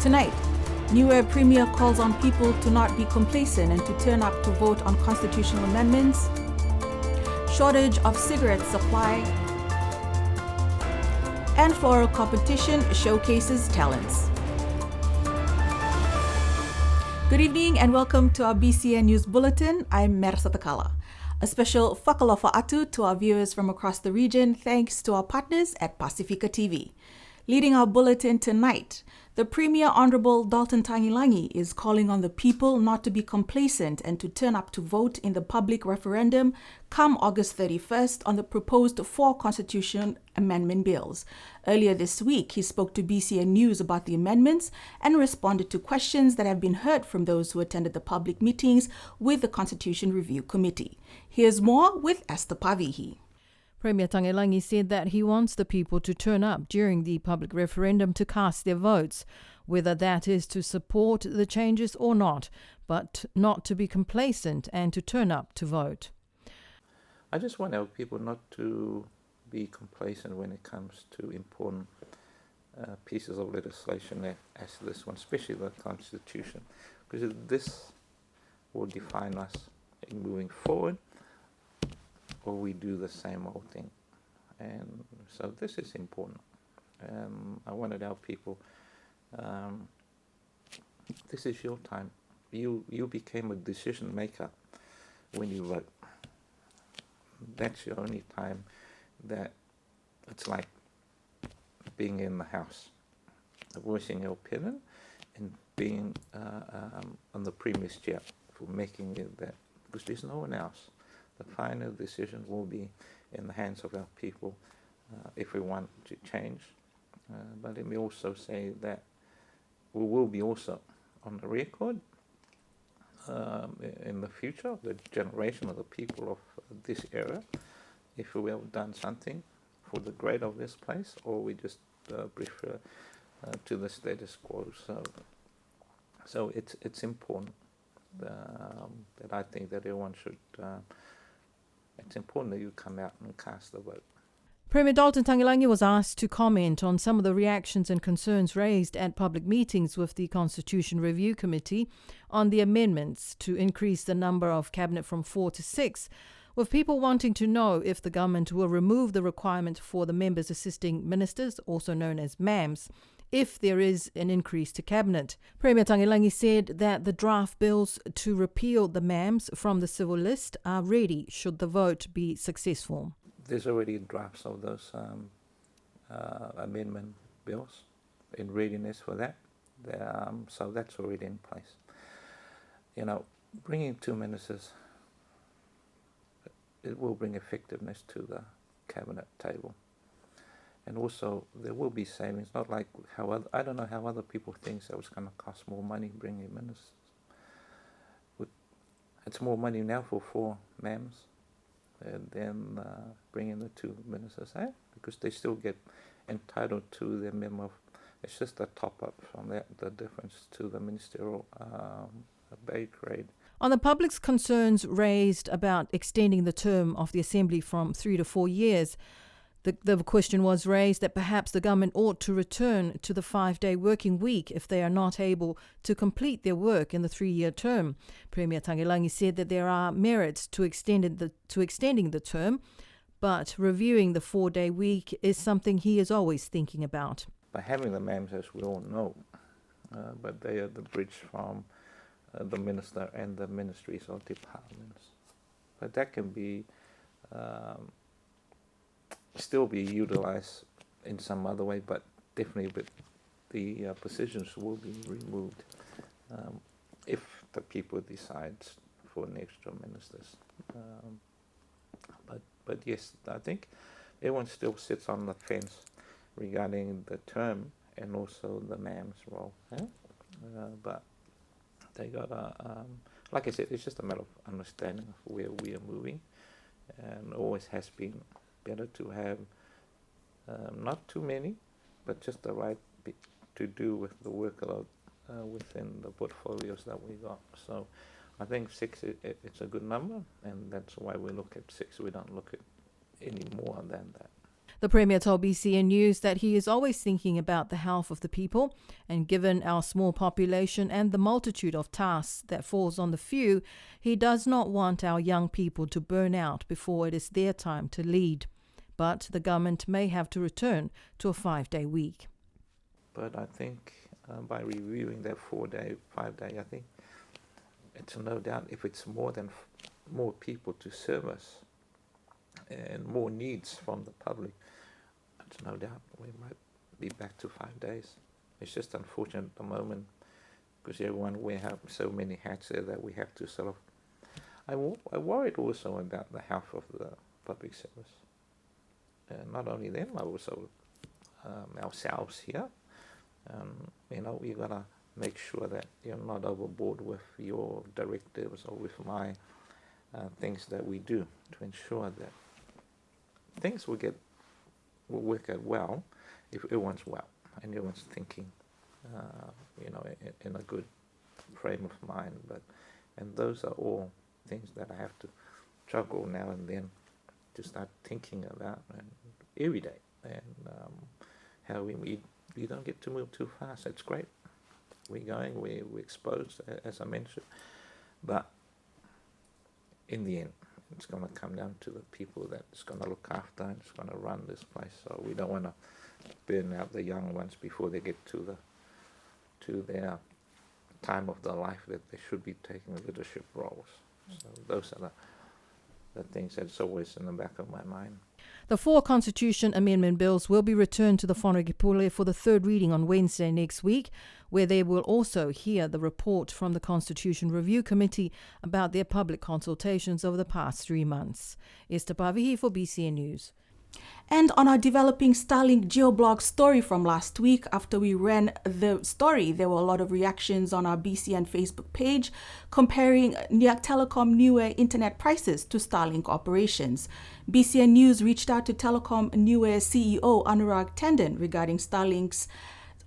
Tonight, New Premier calls on people to not be complacent and to turn up to vote on constitutional amendments. Shortage of cigarette supply. And Floral Competition showcases talents. Good evening and welcome to our BCN News Bulletin. I'm Mersa Takala. A special whakalofa atu to our viewers from across the region thanks to our partners at Pacifica TV. Leading our bulletin tonight, the Premier Honourable Dalton Tangilangi is calling on the people not to be complacent and to turn up to vote in the public referendum come August 31st on the proposed 4 constitution amendment bills. Earlier this week, he spoke to BCN News about the amendments and responded to questions that have been heard from those who attended the public meetings with the Constitution Review Committee. Here's more with Esther Pavihi. Premier Tangilangi said that he wants the people to turn up during the public referendum to cast their votes, whether that is to support the changes or not, but not to be complacent and to turn up to vote. I just want our people not to be complacent when it comes to important pieces of legislation as this one, especially the Constitution, because this will define us in moving forward, or we do the same old thing. And so this is important. I wanted our people, this is your time. You became a decision maker when you vote. That's your only time that it's like being in the house, voicing your opinion and being on the Premier's chair for making it that, because there's no one else. The final decision will be in the hands of our people if we want to change. But let me also say that we will be also on the record in the future, the generation of the people of this era, if we have done something for the great of this place, or we just prefer to the status quo. So it's important that I think that everyone should. It's important that you come out and cast the vote. Premier Dalton Tangilangi was asked to comment on some of the reactions and concerns raised at public meetings with the Constitution Review Committee on the amendments to increase the number of cabinet from 4 to 6, with people wanting to know if the government will remove the requirement for the members assisting ministers, also known as MAMs, if there is an increase to cabinet. Premier Tangilangi said that the draft bills to repeal the MAMs from the civil list are ready should the vote be successful. There's already drafts of those amendment bills in readiness for that. So that's already in place. You know, bringing 2 ministers, it will bring effectiveness to the cabinet table. And also, there will be savings, not like I don't know how other people think that it's going to cost more money bringing ministers. It's more money now for 4 MAMs than bringing the 2 ministers, because they still get entitled to their memo. It's just a top-up from that, the difference to the ministerial pay grade. On the public's concerns raised about extending the term of the Assembly from 3 to 4 years, the question was raised that perhaps the government ought to return to the 5-day working week if they are not able to complete their work in the 3-year term. Premier Tangilangi said that there are merits to extending the term, but reviewing the 4-day week is something he is always thinking about. By having the MAMs, as we all know, but they are the bridge from the minister and the ministries or departments. But that can be still be utilized in some other way, but definitely the positions will be removed if the people decide for an extra ministers. But yes, I think everyone still sits on the fence regarding the term and also the MAM's role. But they got like I said, it's just a matter of understanding of where we are moving, and always has been better to have not too many, but just the right to do with the workload within the portfolios that we got. So I think 6 it's a good number, and that's why we look at 6. We don't look at any more than that. The Premier told BCN News that he is always thinking about the health of the people, and given our small population and the multitude of tasks that falls on the few, he does not want our young people to burn out before it is their time to lead. But the government may have to return to a 5-day week. But I think by reviewing that 4-day, 5-day, I think it's no doubt if it's more people to service and more needs from the public, it's no doubt we might be back to 5 days. It's just unfortunate at the moment because everyone we have so many hats there that we have to sort of. I worried also about the health of the public service. Not only them, but also ourselves here. You gotta make sure that you're not overboard with your directives or with my things that we do to ensure that things will work out well if everyone's well and everyone's thinking, in a good frame of mind. And those are all things that I have to juggle now and then to start thinking about every day, and how we don't get to move too fast. That's great. We're exposed, as I mentioned, but in the end, it's going to come down to the people that's going to look after and it's going to run this place. So we don't want to burn out the young ones before they get to their time of their life that they should be taking leadership roles. So those are the things that's always in the back of my mind. The 4 constitution amendment bills will be returned to the Whanakipule for the 3rd reading on Wednesday next week, where they will also hear the report from the Constitution Review Committee about their public consultations over the past 3 months. Esther Pavihi for BCN News. And on our developing Starlink geoblog story from last week, after we ran the story, there were a lot of reactions on our BCN Facebook page comparing Telecom Niue internet prices to Starlink operations. BCN News reached out to Telecom Niue CEO Anurag Tandon regarding Starlink's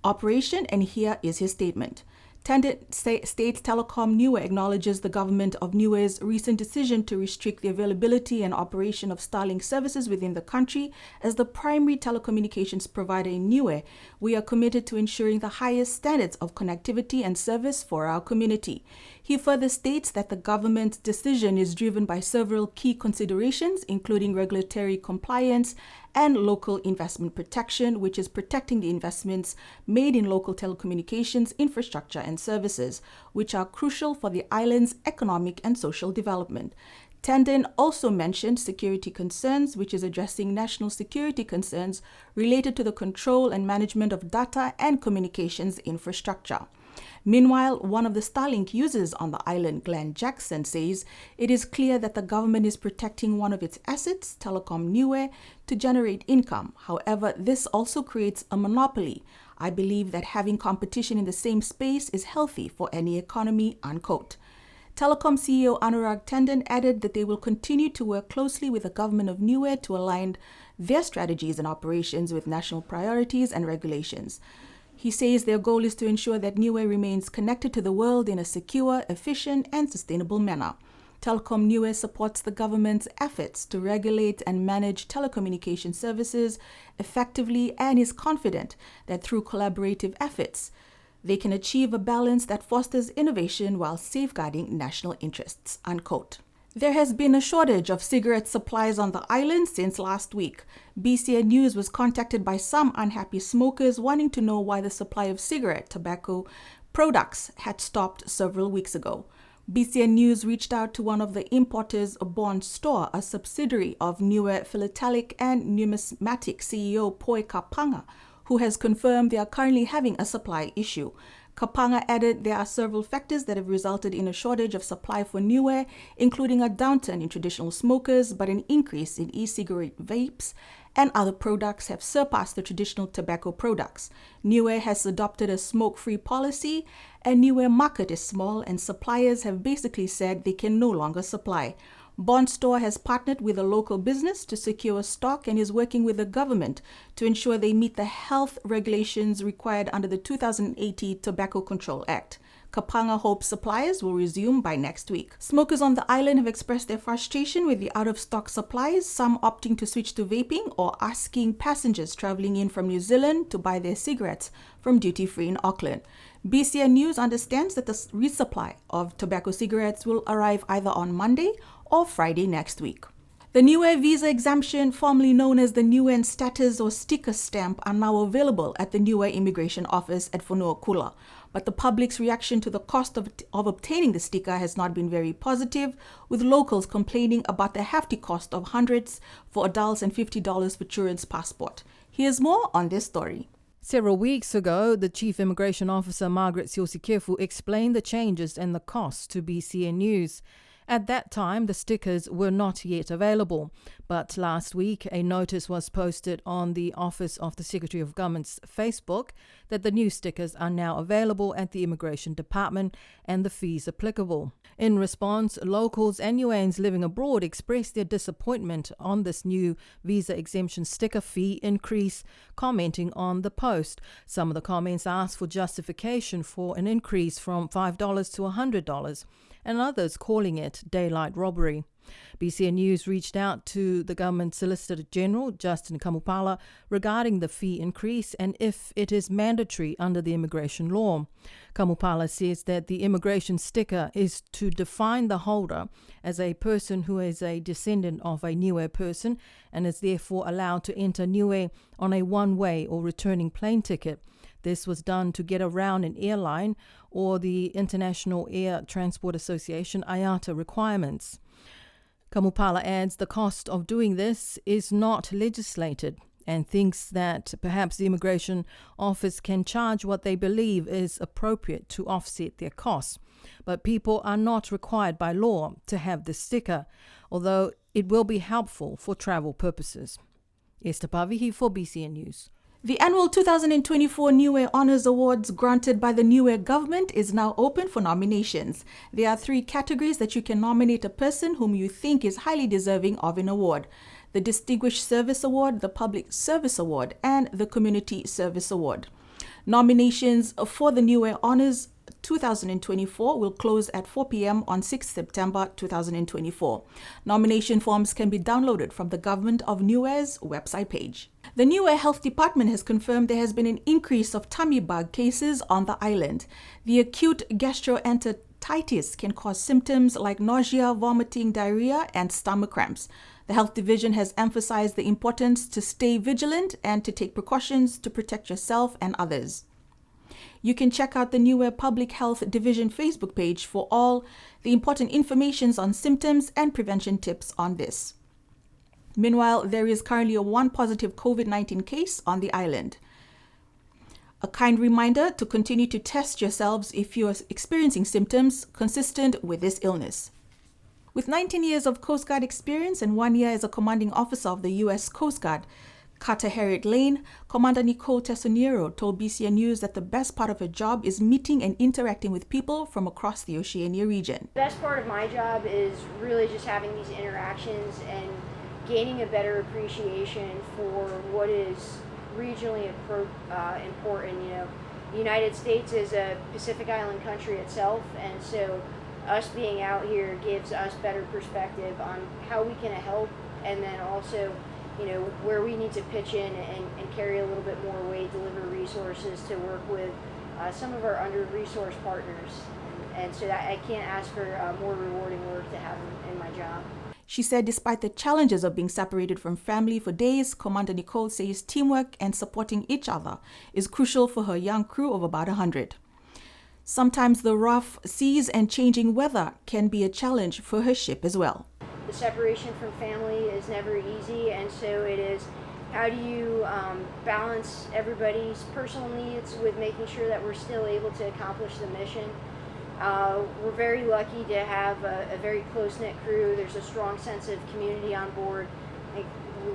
operation, and here is his statement. Tandon states Telecom Niue acknowledges the government of Niue's recent decision to restrict the availability and operation of Starlink services within the country. As the primary telecommunications provider in Niue, we are committed to ensuring the highest standards of connectivity and service for our community. He further states that the government's decision is driven by several key considerations, including regulatory compliance and local investment protection, which is protecting the investments made in local telecommunications infrastructure and services, which are crucial for the island's economic and social development. Tandon also mentioned security concerns, which is addressing national security concerns related to the control and management of data and communications infrastructure. Meanwhile, one of the Starlink users on the island, Glenn Jackson, says it is clear that the government is protecting one of its assets, Telecom Niue, to generate income. However, this also creates a monopoly. I believe that having competition in the same space is healthy for any economy, unquote. Telecom CEO Anurag Tandon added that they will continue to work closely with the government of Niue to align their strategies and operations with national priorities and regulations. He says their goal is to ensure that Niue remains connected to the world in a secure, efficient, and sustainable manner. Telecom Niue supports the government's efforts to regulate and manage telecommunication services effectively and is confident that through collaborative efforts, they can achieve a balance that fosters innovation while safeguarding national interests, unquote. There has been a shortage of cigarette supplies on the island since last week. BCN News was contacted by some unhappy smokers wanting to know why the supply of cigarette tobacco products had stopped several weeks ago. BCN News reached out to one of the importers of Bond Store, a subsidiary of Niue Philatelic and Numismatic CEO Poi Kapanga, who has confirmed they are currently having a supply issue. Kapanga added there are several factors that have resulted in a shortage of supply for Niue, including a downturn in traditional smokers, but an increase in e-cigarette vapes and other products have surpassed the traditional tobacco products. Niue has adopted a smoke-free policy, and Niue market is small and suppliers have basically said they can no longer supply. Bond Store has partnered with a local business to secure stock and is working with the government to ensure they meet the health regulations required under the 2018 Tobacco Control Act. Kapanga hopes supplies will resume by next week. Smokers on the island have expressed their frustration with the out-of-stock supplies, some opting to switch to vaping or asking passengers traveling in from New Zealand to buy their cigarettes from duty-free in Auckland. BCN News understands that the resupply of tobacco cigarettes will arrive either on Monday or Friday next week. The Niue visa exemption, formerly known as the Niue status or sticker stamp, are now available at the Niue Immigration Office at Fonuakula. But the public's reaction to the cost of obtaining the sticker has not been very positive, with locals complaining about the hefty cost of hundreds for adults and $50 for children's passport. Here's more on this story. Several weeks ago, the Chief Immigration Officer, Margaret Siosikefu, explained the changes and the costs to BCN News. At that time, the stickers were not yet available, but last week a notice was posted on the Office of the Secretary of Government's Facebook that the new stickers are now available at the Immigration Department and the fees applicable. In response, locals and Niueans living abroad expressed their disappointment on this new visa exemption sticker fee increase, commenting on the post. Some of the comments asked for justification for an increase from $5 to $100, and others calling it daylight robbery. BCN News reached out to the Government Solicitor General, Justin Kamupala, regarding the fee increase and if it is mandatory under the immigration law. Kamupala says that the immigration sticker is to define the holder as a person who is a descendant of a Niue person and is therefore allowed to enter Niue on a one-way or returning plane ticket. This was done to get around an airline or the International Air Transport Association IATA requirements. Kamupala adds the cost of doing this is not legislated and thinks that perhaps the Immigration Office can charge what they believe is appropriate to offset their costs. But people are not required by law to have this sticker, although it will be helpful for travel purposes. Esther Pavihi for BCN News. The annual 2024 Niue Honours Awards granted by the Niue government is now open for nominations. There are 3 categories that you can nominate a person whom you think is highly deserving of an award: the Distinguished Service Award, the Public Service Award, and the Community Service Award. Nominations for the Niue Honours 2024 will close at 4 p.m. on 6 September 2024. Nomination forms can be downloaded from the Government of Niue's website page. The Niue Health Department has confirmed there has been an increase of tummy bug cases on the island. The acute gastroenteritis can cause symptoms like nausea, vomiting, diarrhea, and stomach cramps. The Health Division has emphasized the importance to stay vigilant and to take precautions to protect yourself and others. You can check out the Niue Public Health Division Facebook page for all the important information on symptoms and prevention tips on this. Meanwhile, there is currently one positive COVID-19 case on the island. A kind reminder to continue to test yourselves if you are experiencing symptoms consistent with this illness. With 19 years of Coast Guard experience and 1 year as a commanding officer of the U.S. Coast Guard, Carter Harriet Lane, Commander Nicole Tesonero told BCN News that the best part of her job is meeting and interacting with people from across the Oceania region. The best part of my job is really just having these interactions and gaining a better appreciation for what is regionally important. You know, the United States is a Pacific Island country itself, and so us being out here gives us better perspective on how we can help, and then also, you know, where we need to pitch in and carry a little bit more weight, deliver resources to work with some of our under-resourced partners. And so that I can't ask for more rewarding work to have in my job. She said despite the challenges of being separated from family for days, Commander Nicole says teamwork and supporting each other is crucial for her young crew of about 100. Sometimes the rough seas and changing weather can be a challenge for her ship as well. The separation from family is never easy, and so it is how do you balance everybody's personal needs with making sure that we're still able to accomplish the mission. We're very lucky to have a very close-knit crew. There's a strong sense of community on board. We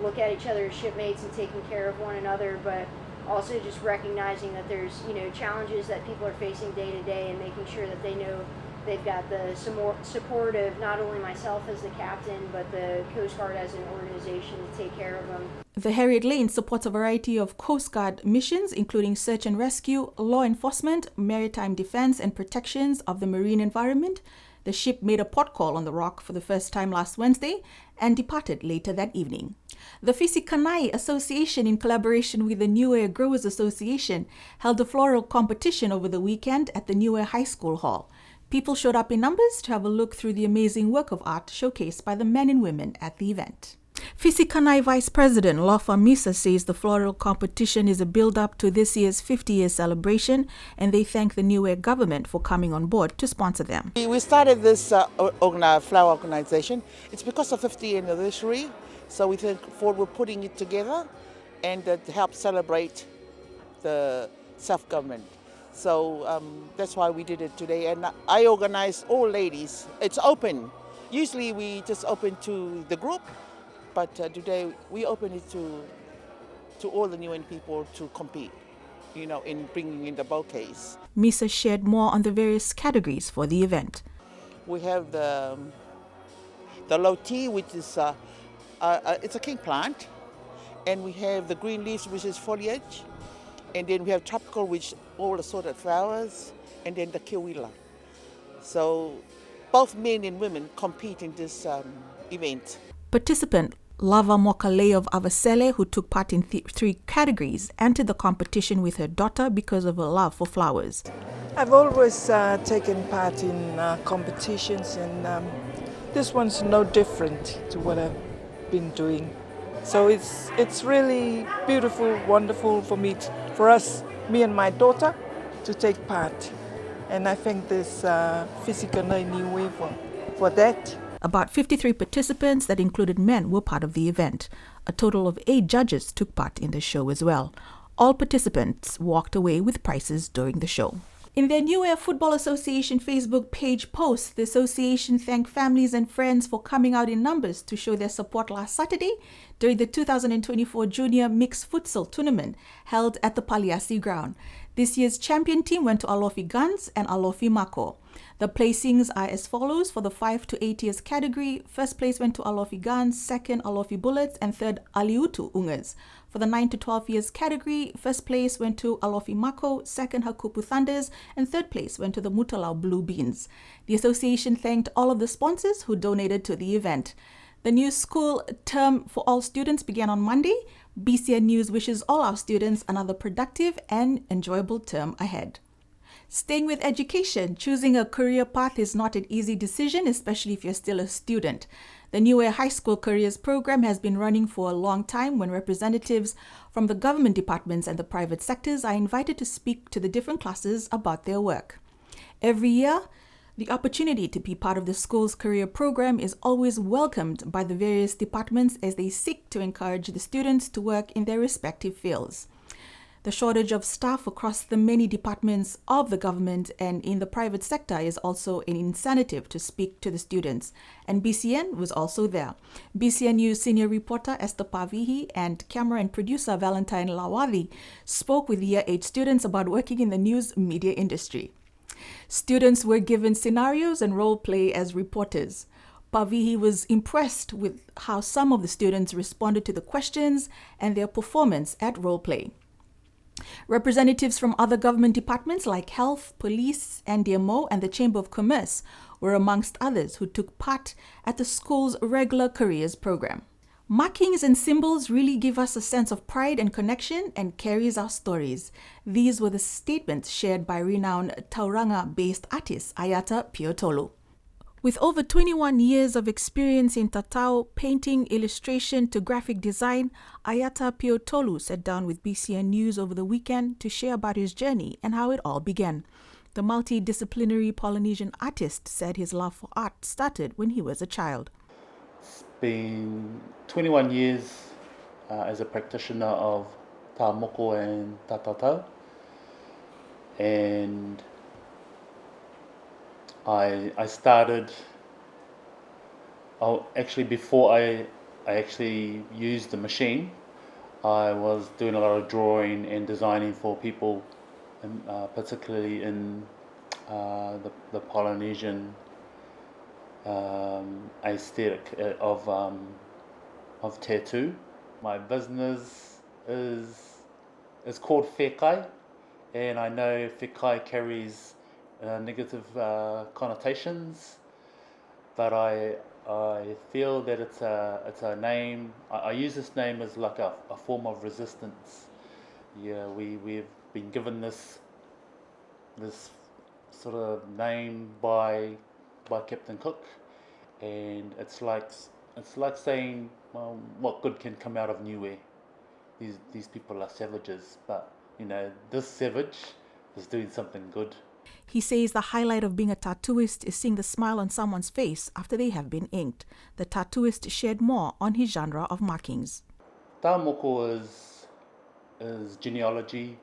look at each other as shipmates and taking care of one another, but also just recognizing that there's, challenges that people are facing day to day, and making sure that they know they've got the support of not only myself as the captain, but the Coast Guard as an organization to take care of them. The Harriet Lane supports a variety of Coast Guard missions, including search and rescue, law enforcement, maritime defense, and protections of the marine environment. The ship made a port call on the Rock for the first time last Wednesday and departed later that evening. The Fisikanai Association, in collaboration with the Niue Growers Association, held a floral competition over the weekend at the Niue High School Hall. People showed up in numbers to have a look through the amazing work of art showcased by the men and women at the event. Fisikanai Vice President Lofa Misa says the floral competition is a build-up to this year's 50-year celebration, and they thank the Niue government for coming on board to sponsor them. We started this flower organization. It's because of 50th anniversary, so we think we're putting it together and to help celebrate the self-government. So that's why we did it today. And I organized all ladies. It's open. Usually we just open to the group, but today we open it to all the Niuean people to compete, in bringing in the bouquets. Misa shared more on the various categories for the event. We have the low tea, which is it's a king plant, and we have the green leaves, which is foliage. And then we have tropical, which all assorted flowers, and then the kiwila. So both men and women compete in this event. Participant Lava Mokale of Avasele, who took part in 3 categories, entered the competition with her daughter because of her love for flowers. I've always taken part in competitions, and this one's no different to what I've been doing. So it's really beautiful, wonderful for us, me and my daughter, to take part. And I thank this Fisikanai Niue for that. About 53 participants that included men were part of the event. A total of 8 judges took part in the show as well. All participants walked away with prizes during the show. In their Niue Football Association Facebook page post, the association thanked families and friends for coming out in numbers to show their support last Saturday during the 2024 Junior Mixed Futsal Tournament held at the Paliasi ground. This year's champion team went to Alofi Guns and Alofi Mako. The placings are as follows for the 5 to 8 years category. First place went to Alofi Guns, second Alofi Bullets, and third Aliutu Ungas. For the 9 to 12 years category, first place went to Alofi Mako, second Hakupu Thunders, and third place went to the Mutalau Blue Beans. The association thanked all of the sponsors who donated to the event. The new school term for all students began on Monday. BCN News wishes all our students another productive and enjoyable term ahead. Staying with education, choosing a career path is not an easy decision, especially if you're still a student. The Niue High School Careers Program has been running for a long time, when representatives from the government departments and the private sectors are invited to speak to the different classes about their work. Every year, the opportunity to be part of the school's career program is always welcomed by the various departments as they seek to encourage the students to work in their respective fields. The shortage of staff across the many departments of the government and in the private sector is also an incentive to speak to the students, and BCN was also there. BCN News senior reporter Esther Pavihi and camera and producer Valentine Lawadi spoke with Year 8 students about working in the news media industry. Students were given scenarios and role play as reporters. Pavihi was impressed with how some of the students responded to the questions and their performance at role play. Representatives from other government departments like Health, Police, NDMO, and the Chamber of Commerce were amongst others who took part at the school's regular careers program. Markings and symbols really give us a sense of pride and connection and carries our stories. These were the statements shared by renowned Tauranga-based artist Ayata Piotolu. With over 21 years of experience in tatau, painting, illustration to graphic design, Ayata Piotolu sat down with BCN News over the weekend to share about his journey and how it all began. The multidisciplinary Polynesian artist said his love for art started when he was a child. It's been 21 years as a practitioner of tā moko and tā tatau, and I started, actually before I actually used the machine, I was doing a lot of drawing and designing for people, particularly in the Polynesian aesthetic of tattoo. My business is called Whekai, and I know Whekai carries negative connotations, but I feel that it's a name. I use this name as like a form of resistance. Yeah, we've been given this sort of name by Captain Cook, and it's like saying, well, what good can come out of Niue? These people are savages, but this savage is doing something good. He says the highlight of being a tattooist is seeing the smile on someone's face after they have been inked. The tattooist shared more on his genre of markings. Tā moko is genealogy,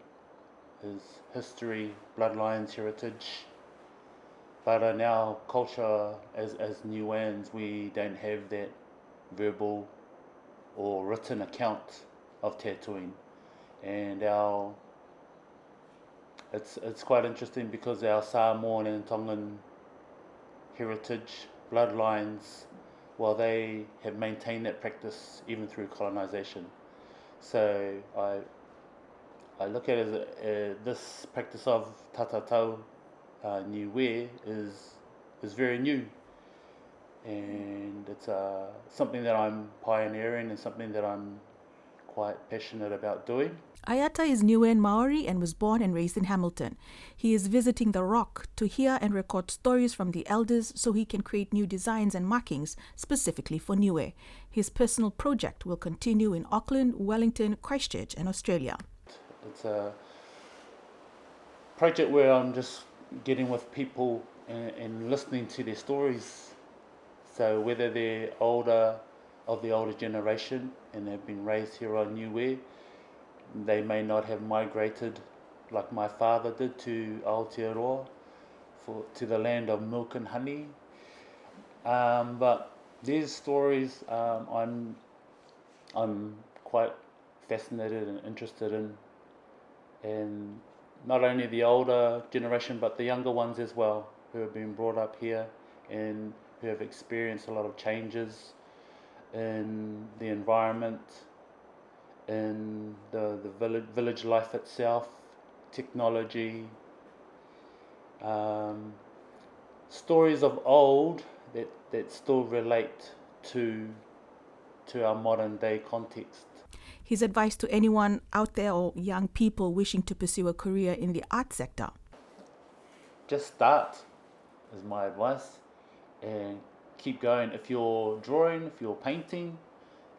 is history, bloodlines, heritage. But in our culture as Niueans, we don't have that verbal or written account of tattooing. And it's quite interesting because our Samoan and Tongan heritage, bloodlines, well, they have maintained that practice even through colonization. So I look at it as this practice of tatatau Niue is very new, and it's something that I'm pioneering and something that I'm quite passionate about doing. Ayata is Niuean Maori and was born and raised in Hamilton. He is visiting the Rock to hear and record stories from the elders so he can create new designs and markings specifically for Niue. His personal project will continue in Auckland, Wellington, Christchurch and Australia. It's a project where I'm just getting with people and listening to their stories. So whether they're of the older generation and they've been raised here on Niue, they may not have migrated like my father did to Aotearoa, to the land of milk and honey. But these stories I'm quite fascinated and interested in, and not only the older generation but the younger ones as well, who have been brought up here and who have experienced a lot of changes in the environment, in the village life itself, technology, stories of old that still relate to our modern day context. His advice to anyone out there or young people wishing to pursue a career in the art sector: just start is my advice, and keep going. If you're drawing, if you're painting,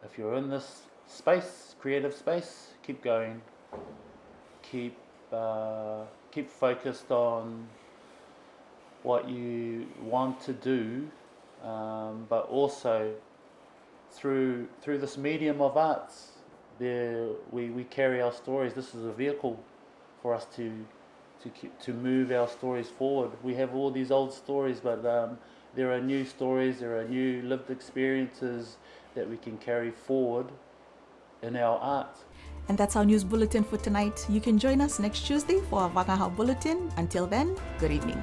if you're in this space, creative space, keep going. Keep focused on what you want to do, but also through this medium of arts, we carry our stories. This is a vehicle for us to move our stories forward. We have all these old stories, but there are new stories, there are new lived experiences that we can carry forward in our art. And that's our news bulletin for tonight. You can join us next Tuesday for our Wakaha Bulletin. Until then, good evening.